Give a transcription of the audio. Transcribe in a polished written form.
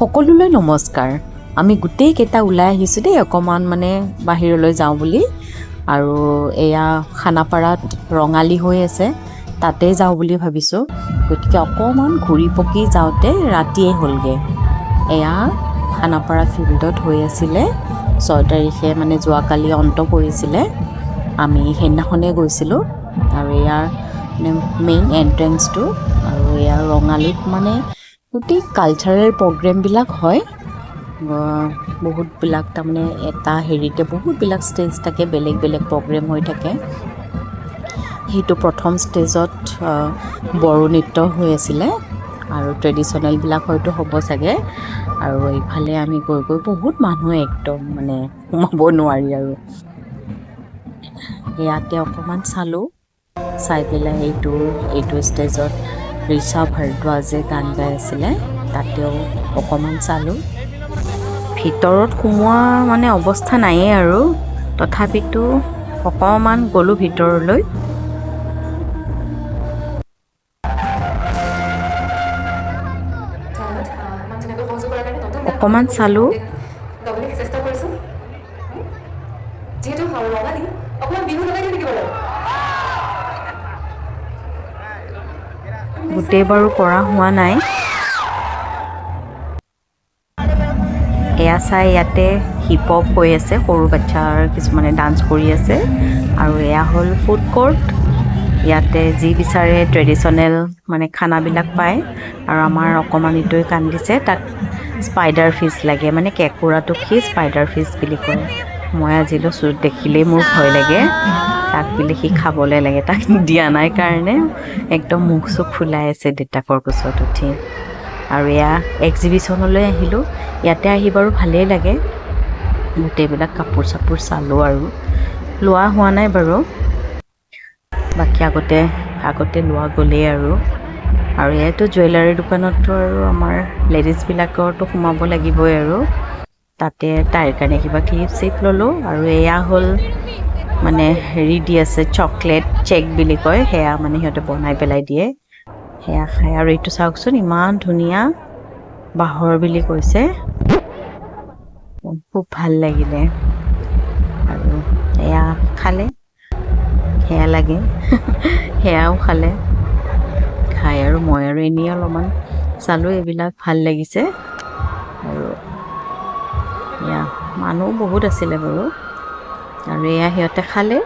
সকলোলৈ নমস্কাৰ। আমি গোটেই কেইটা ওলাই আহিছোঁ দেই অকণমান মানে বাহিৰলৈ যাওঁ বুলি। আৰু এয়া খানাপাৰাত ৰঙালী হৈ আছে, তাতে যাওঁ বুলি ভাবিছোঁ। গতিকে অকণমান ঘূৰি পকি যাওঁতে ৰাতিয়ে হ'লগৈ। এয়া খানাপাৰা ফিল্ডত হৈ আছিলে 6 তাৰিখে মানে যোৱাকালি অন্ত পৰিছিলে। আমি সেইদিনাখনেই গৈছিলোঁ। আৰু ইয়াৰ মানে মেইন এণ্ট্ৰেঞ্চটো আৰু ইয়াৰ ৰঙালীত মানে গোটেই কালচাৰেল প্ৰগ্ৰেমবিলাক হয়। বহুতবিলাক তাৰমানে এটা হেৰিতে বহুতবিলাক ষ্টেজ থাকে, বেলেগ বেলেগ প্ৰগ্ৰেম হৈ থাকে। সেইটো প্ৰথম ষ্টেজত বড়ো নৃত্য হৈ আছিলে আৰু ট্ৰেডিশ্যনেলবিলাক হয়তো হ'ব চাগে। আৰু এইফালে আমি গৈ গৈ বহুত মানুহ একদম মানে সোমাব নোৱাৰি আৰু। ইয়াতে অকণমান চালোঁ, চাই পেলাই এইটো ষ্টেজত ঋষা ভাৰদ্বাজে গান গাই আছিলে, তাতেও অকণমান চালোঁ। ভিতৰত সোমোৱা মানে অৱস্থা নায়েই আৰু, তথাপিতো অকণমান গ'লোঁ ভিতৰলৈ। অকণমান চালোঁ। গোটেই বাৰু কৰা হোৱা নাই। এয়া চাই ইয়াতে হিপ হপ হৈ আছে, সৰু বাচ্ছাৰ কিছুমানে ডান্স কৰি আছে। আৰু এয়া হ'ল ফুড কোৰ্ট। ইয়াতে যি বিচাৰে ট্ৰেডিশ্যনেল মানে খানাবিলাক পায়। আৰু আমাৰ অকণমানিটোৱে কান্দিছে, তাক স্পাইডাৰ ফিছ লাগে, মানে কেঁকুৰাটোক সি স্পাইডাৰ ফিছ বুলি কয়। মই আজিলৈ দেখিলেই মোৰ ভয় লাগে, তাক বুলি সি খাবলৈ লাগে, তাক দিয়া নাই কাৰণে একদম মুখ চুখ ফুলাই আছে দেউতাকৰ কোচত উঠি। আৰু এয়া এক্সিবিশ্যনলৈ আহিলোঁ। ইয়াতে আহি বাৰু ভালেই লাগে, গোটেইবিলাক কাপোৰ চাপোৰ চালোঁ আৰু লোৱা হোৱা নাই বাৰু, বাকী আগতে লোৱা গ'লেই আৰু। আৰু ইয়াতো জুৱেলাৰী দোকানততো আৰু আমাৰ লেডিজবিলাকৰতো সোমাব লাগিবই আৰু। তাতে তাইৰ কাৰণে কিবা ক্লিপ চিপ ল'লোঁ। আৰু এয়া হ'ল মানে হেৰি দি আছে, চকলেট চেক বুলি কয়, সেয়া মানে সিহঁতে বনাই পেলাই দিয়ে, সেয়া খায়। আৰু এইটো চাওকচোন ইমান ধুনীয়া, বাঁহৰ বুলি কৈছে, খুব ভাল লাগিলে। আৰু এয়া খালে, সেয়া লাগে সেয়াও খালে, খাই আৰু মই আৰু এনেই অলপমান চালোঁ, এইবিলাক ভাল লাগিছে। আৰু এয়া মানুহ বহুত আছিলে বাৰু। আৰু এয়া সিহঁতে খালে,